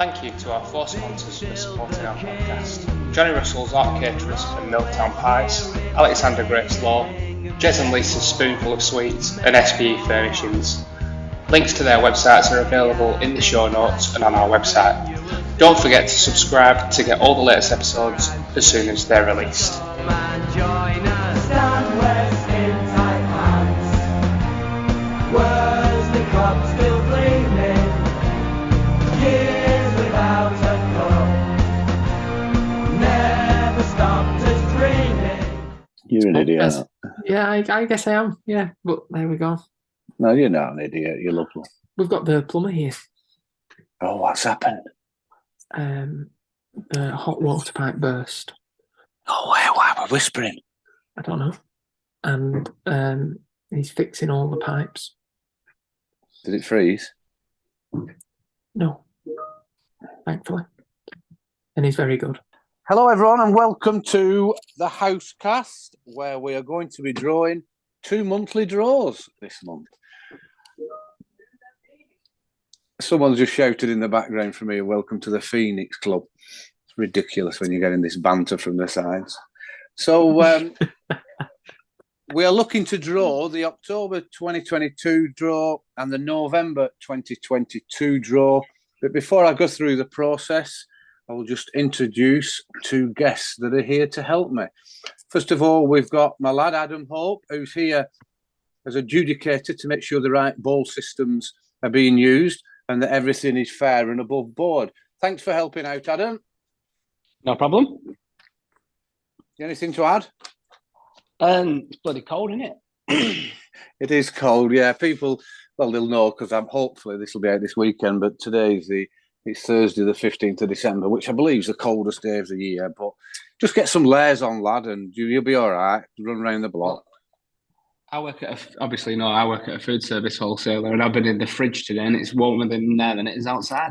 Thank you to our four sponsors for supporting our podcast: Johnny Russell's Art Caterers and Milltown Pies, Alexander Grace Law, Jez and Lisa's Spoonful of Sweets, and SPE Furnishings. Links to their websites are available in the show notes and on our website. Don't forget to subscribe to get all the latest episodes as soon as they're released. You're an idiot. Yeah, I guess I am. Yeah, but there we go. No, you're not an idiot. You're lovely. We've got the plumber here. Oh, what's happened? The hot water pipe burst. Oh, why am I whispering? I don't know. And he's fixing all the pipes. Did it freeze? No, thankfully. And he's very good. Hello, everyone, and welcome to the Housecast, where we are going to be drawing 2 monthly draws this month. Someone's just shouted in the background for me, welcome to the Phoenix Club. It's ridiculous when you're getting this banter from the sides. So we are looking to draw the October 2022 draw and the November 2022 draw. But before I go through the process, I will just introduce two guests that are here to help me. First of all, we've got my lad Adam Hope, who's here as adjudicator to make sure the right ball systems are being used and that everything is fair and above board. Thanks for helping out, Adam. No problem. Anything to add? It's bloody cold, isn't it? It is cold, yeah. People, well, they'll know because hopefully this will be out this weekend, but it's Thursday, the 15th of December, which I believe is the coldest day of the year. But just get some layers on, lad, and you'll be all right. Run around the block. I work at a food service wholesaler, and I've been in the fridge today, and it's warmer in there than it is outside.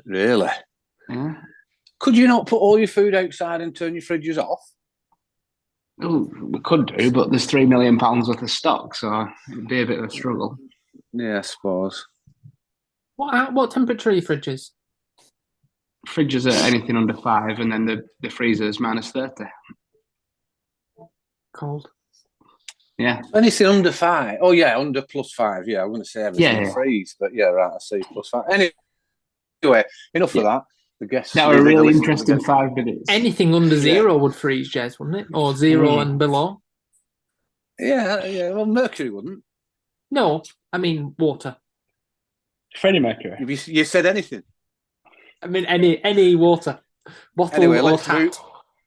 Really? Yeah. Could you not put all your food outside and turn your fridges off? Oh, we could do, but there's £3 million worth of stock, so it'd be a bit of a struggle. Yeah, I suppose. What temperature are your fridges? Fridges are anything under 5, and then the freezer's minus 30. Cold. Yeah. Anything under 5? Oh, yeah, under +5. Yeah, I'm going to say everything freeze, but yeah, right, I see +5. Anyway, enough of that. The guests. That was a really interesting 5 minutes. Anything under 0 would freeze, Jez, wouldn't it? Or 0 and below? Yeah, well, mercury wouldn't. No, I mean water. Freddie Mercury. You said anything? I mean any water. Bottle anyway, or tap.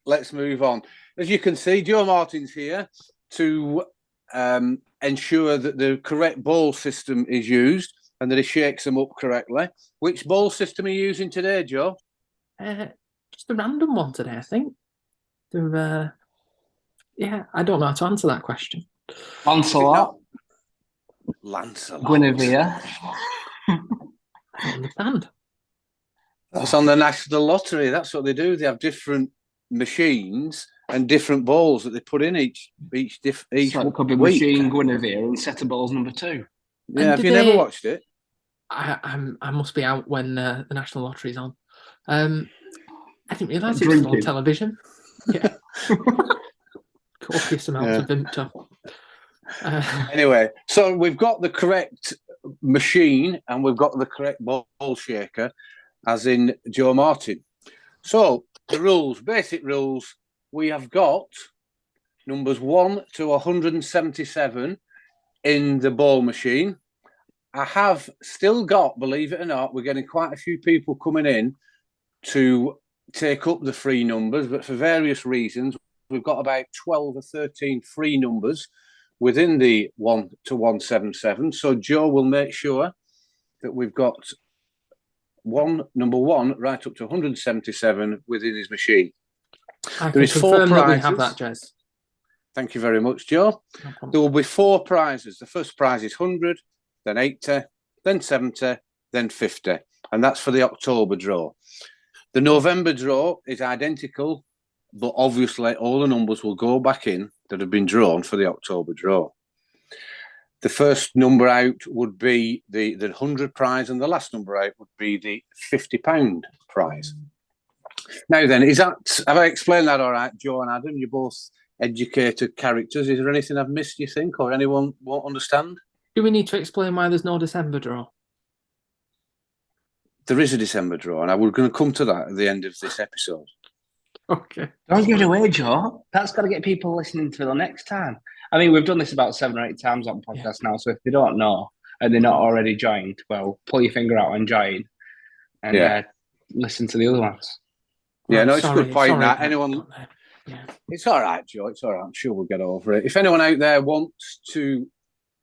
Let's move on. As you can see, Joe Martin's here to ensure that the correct ball system is used and that he shakes them up correctly. Which ball system are you using today, Joe? Just a random one today, I think. I don't know how to answer that question. Lancelot. Guinevere. I understand. That's on the National Lottery. That's what they do. They have different machines and different balls that they put in each so it could be week. Machine Guinevere and set of balls number 2. Yeah, have you never watched it? I must be out when the National Lottery's on. I didn't realise it was on television. Yeah. Copious amounts of Vimto. Anyway, so we've got the correct machine and we've got the correct ball shaker, as in Joe Martin. So the rules, basic rules, we have got numbers 1 to 177 in the ball machine. I have still got, believe it or not, we're getting quite a few people coming in to take up the free numbers, but for various reasons, we've got about 12 or 13 free numbers within the 1 to 177. So Joe will make sure that we've got number 1 right up to 177 within his machine. There is 4 prizes. That we have that, Jez. Thank you very much, Joe. No, there will be 4 prizes. The first prize is 100, then 80, then 70, then 50. And that's for the October draw. The November draw is identical, but obviously all the numbers will go back in that have been drawn for the October draw. The first number out would be the £100 prize, and the last number out would be the £50 prize. Now then, have I explained that all right, Joe and Adam? You're both educated characters. Is there anything I've missed, you think, or anyone won't understand? Do we need to explain why there's no December draw? There is a December draw, and we're going to come to that at the end of this episode. Okay. Don't give it away, Joe. That's got to get people listening to the next time. I mean, we've done this about 7 or 8 times on podcast now, so if they don't know and they're not already joined, well, pull your finger out and join and listen to the other ones. Yeah, no, it's a good point. That anyone, it's all right, Joe. It's all right. I'm sure we'll get over it. If anyone out there wants to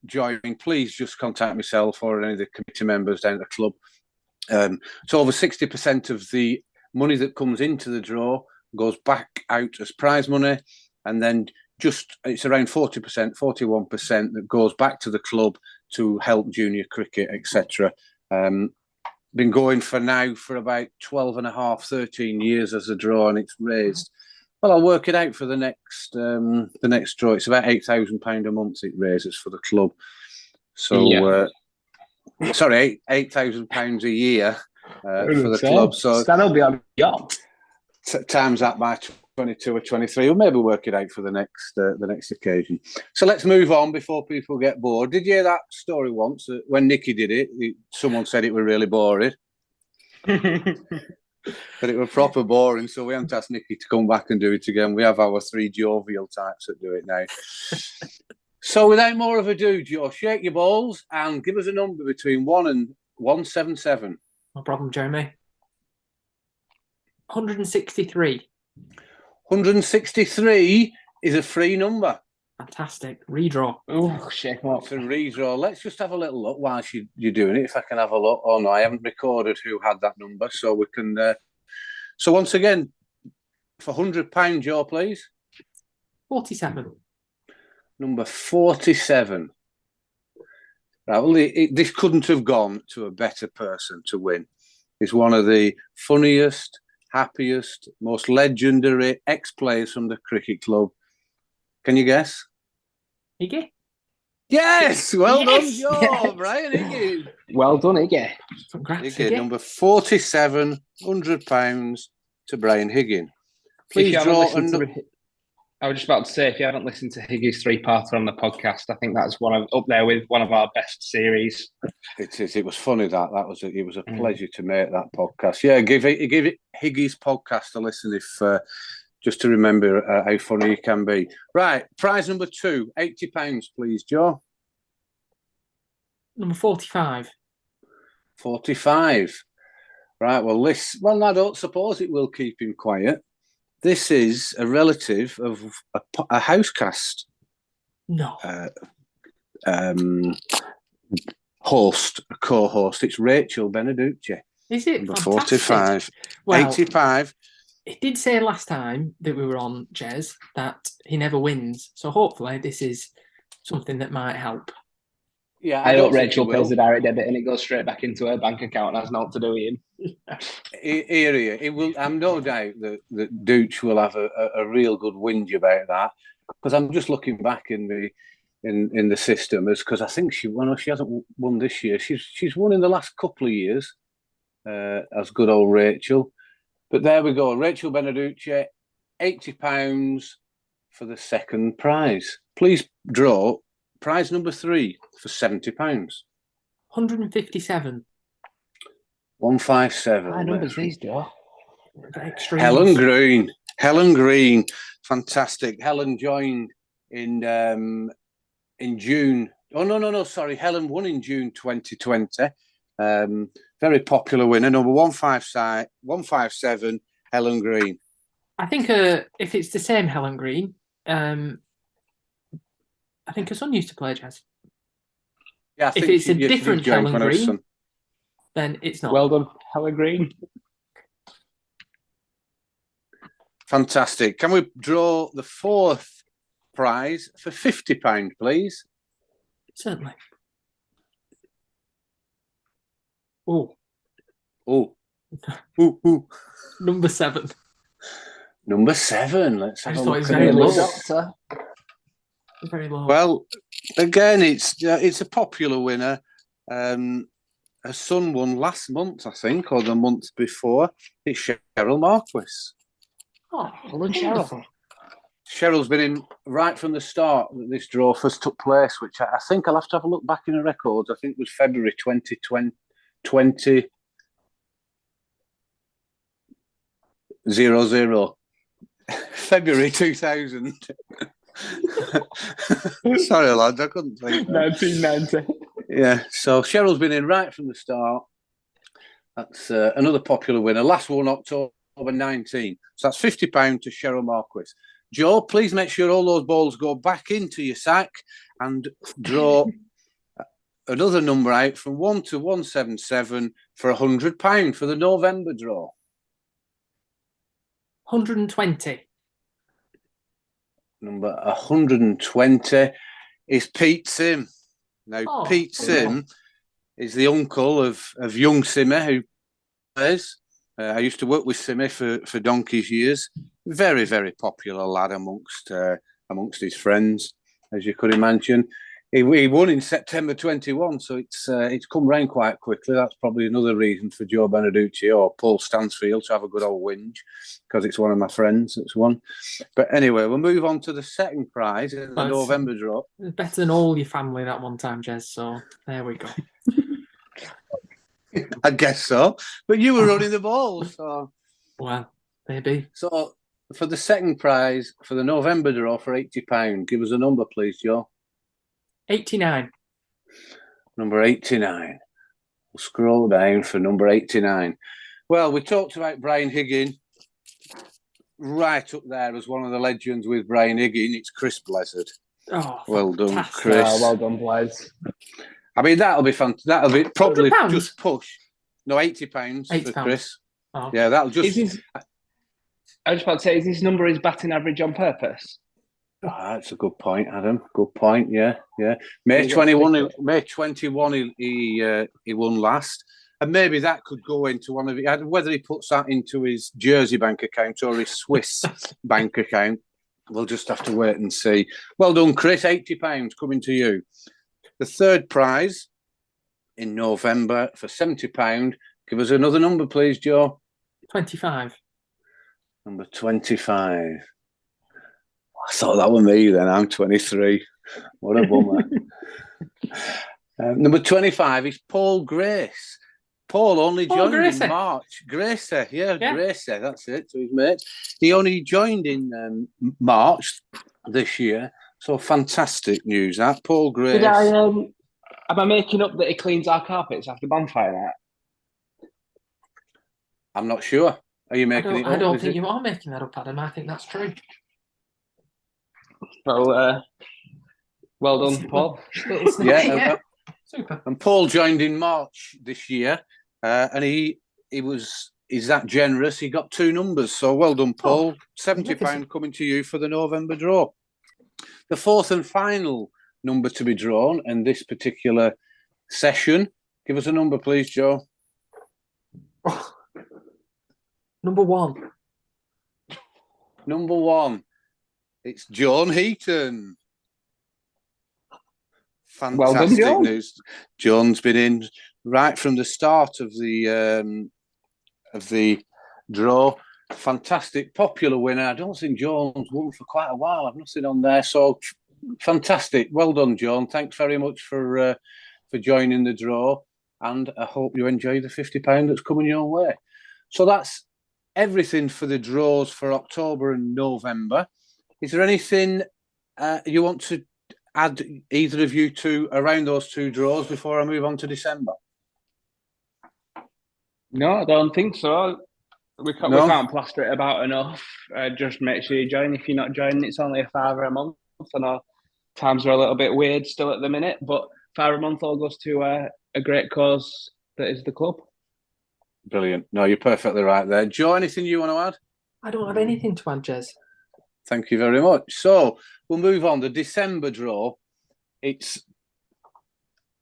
join, please just contact myself or any of the committee members down at the club. So over 60% of the money that comes into the draw goes back out as prize money, and then it's around 40%, 41% that goes back to the club to help junior cricket, etc. Been going for about 12 and a half, 13 years as a draw, and it's raised. Well, I'll work it out for the next draw. It's about £8,000 a month it raises for the club. So, sorry, £8,000 a year for the club. So that'll be on job. Times that by 22 or 23. We'll maybe work it out for the next occasion. So let's move on before people get bored. Did you hear that story once? When Nicky did it, someone said it was really boring. But it was proper boring, so we haven't asked Nicky to come back and do it again. We have our 3 jovial types that do it now. So without more of ado, Joe, shake your balls and give us a number between 1 and 177. No problem, Jeremy. 163. 163 is a free number. Fantastic. Redraw. Oh, shake them up. It's a redraw. Let's just have a little look whilst you're doing it, if I can have a look. Oh, no, I haven't recorded who had that number, so we can... So once again, for £100, Joe, please. 47. Number 47. Right, well, this couldn't have gone to a better person to win. He's one of the funniest, happiest, most legendary ex-players from the cricket club. Can you guess? Iggy? Yes! Well done, Yes! Joe, Yes! Brian Iggy. Well done, Iggy. Congrats, Iggy, Iggy. number 47, £100 to Brian Higgin. Please draw I was just about to say, if you haven't listened to Higgy's 3-parter on the podcast, I think that's up there with one of our best series. It is. It was funny it was a pleasure to make that podcast. Yeah, give it Higgy's podcast a listen if just to remember how funny he can be. Right, prize number 2, £80, please, Joe. Number 45. 45. Right, well, I don't suppose it will keep him quiet. This is a relative of a housecast. No. Host, a co-host. It's Rachel Beneducci. Is it? Number Fantastic. 45. Well, 85. It did say last time that we were on, Jez, that he never wins. So hopefully this is something that might help. Yeah, I hope Rachel pays the direct debit and it goes straight back into her bank account and has not to do with him. It will. I'm no doubt that Dooch will have a real good whinge about that, because I'm just looking back in the system because I think she hasn't won this year. She's won in the last couple of years as good old Rachel. But there we go, Rachel Beneducci, £80 for the second prize. Please draw prize number 3 for £70. 157. 157. High numbers these, Joe. Helen Green. Fantastic. Helen joined in June. Oh, no, sorry. Helen won in June 2020. Very popular winner. Number 157, Helen Green. I think if it's the same Helen Green, I think her son used to play jazz. Yeah, if it's a different Helen Green, then it's not. Well done, Helen Green. Fantastic. Can we draw the 4th prize for £50, please? Certainly. Oh. Number 7. Number 7. Let's have a look. Very low. Very low. Well, Again, it's a popular winner. Her son won last month, I think, or the month before. It's Cheryl Marquis. Oh, well done, Cheryl. Cheryl's been in right from the start that this draw first took place, which I think I'll have to have a look back in the records. I think it was February 2020. 00. February 2000. Sorry, lads, I couldn't think. 1990. Yeah, so Cheryl's been in right from the start. That's another popular winner. Last one, October 19. So that's £50 to Cheryl Marquis. Joe, please make sure all those balls go back into your sack and draw another number out from 1 to 177 for £100 for the November draw. 120. Number 120 is Pete Sim. Now, Pete Sim is the uncle of young Simmer, who plays. I used to work with Simmer for donkey's years. Very, very popular lad amongst his friends, as you could imagine. He won in September 21, so it's come round quite quickly. That's probably another reason for Joe Beneducci or Paul Stansfield to have a good old whinge, because it's one of my friends that's won. But anyway, we'll move on to the second prize in the November draw. It's better than all your family that one time, Jez, so there we go. I guess so. But you were running the ball, so... Well, maybe. So, for the second prize, for the November draw for £80, give us a number, please, Joe. 89. Number 89. We'll scroll down for number 89. Well, we talked about Brian Higgin. Right up there as one of the legends with Brian Higgin, it's Chris Blizzard. Oh, well fantastic. Done, Chris. Oh, well done, Blaz. I mean, that'll be fun. That'll be probably £100? just push. No, £80 for Chris. Oh. Yeah, that'll just... I was about to say, is this number his batting average on purpose? Oh, that's a good point, Adam. Good point. Yeah. May 21. He won last, and maybe that could go into one of whether he puts that into his Jersey bank account or his Swiss bank account. We'll just have to wait and see. Well done, Chris. £80 coming to you. The third prize in November for £70. Give us another number, please, Joe. 25. Number 25. I thought that was me then. I'm 23. What a bummer. Number 25 is Paul Grace. Paul only joined in March. Gracie, yeah, Gracie, that's it, to his mate. He only joined in March this year. So fantastic news, that. Paul Grace. Am I making up that he cleans our carpets after bonfire night? I'm not sure. Are you making it up? I don't think you are making that up, Adam. I think that's true. Well, well done, Paul. Yeah, super. And Paul joined in March this year, and he's that generous. He got two numbers, so well done, Paul. £70 coming to you for the November draw. The fourth and final number to be drawn in this particular session. Give us a number, please, Joe. Number 1. Number 1. It's John Heaton. Fantastic well done, John. News. John's been in right from the start of the draw. Fantastic, popular winner. I don't think John's won for quite a while. I've nothing on there. So fantastic. Well done, John. Thanks very much for joining the draw. And I hope you enjoy the £50 that's coming your way. So that's everything for the draws for October and November. Is there anything you want to add, either of you two, around those two draws before I move on to December? No, I don't think so. We can't plaster it about enough. Just make sure you join. If you're not joining, it's only a £5 a month. I know times are a little bit weird still at the minute, but £5 a month all goes to a great cause that is the club. Brilliant. No, you're perfectly right there. Joe, anything you want to add? I don't have anything to add, Jez. Thank you very much. So we'll move on. The December draw, it's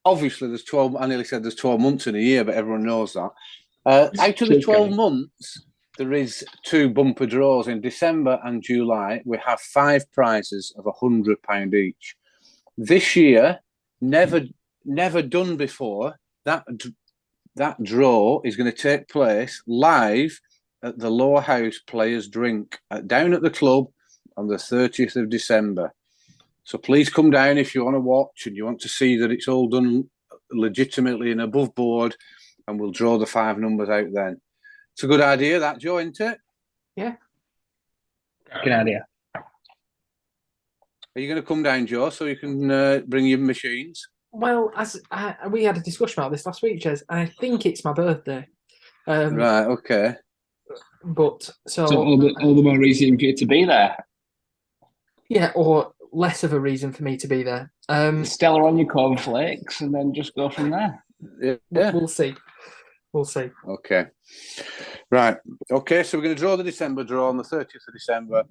obviously there's 12, I nearly said there's 12 months in a year, but everyone knows that. Out of the 12 months, there is 2 bumper draws in December and July. We have 5 prizes of £100 each. this year, never done before. That draw is going to take place live at the Lowerhouse Players Drink down at the club on the 30th of December. So please come down if you want to watch and you want to see that it's all done legitimately and above board, and we'll draw the 5 numbers out then. It's a good idea, that, Joe, isn't it? Yeah. Good idea. Are you going to come down, Joe, so you can bring your machines? Well, we had a discussion about this last week, Jez, and I think it's my birthday. Right, okay. But so all the more reason for you to be there. Yeah, or less of a reason for me to be there. Stella on your cornflakes, and then just go from there. Yeah. We'll see. We'll see. Okay. Right. Okay, so we're going to draw the December draw on the 30th of December.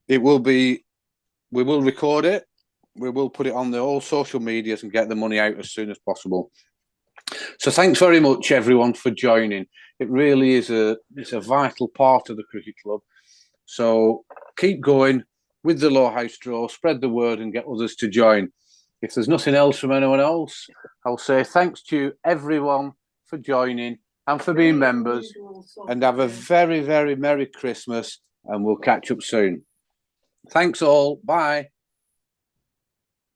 We will record it. We will put it on all social medias and get the money out as soon as possible. So thanks very much, everyone, for joining. It really is it's a vital part of the cricket club. So keep going with the Lowerhouse Draw, spread the word and get others to join. If there's nothing else from anyone else, I'll say thanks to everyone for joining and for being members, and have a very, very Merry Christmas, and we'll catch up soon. Thanks all. Bye.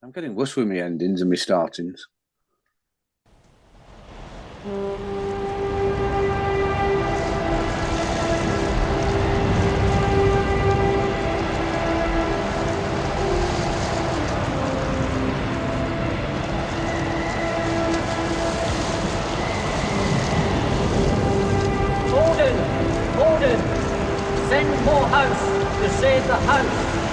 I'm getting worse with my endings and my startings. Gordon, send more house to save the house.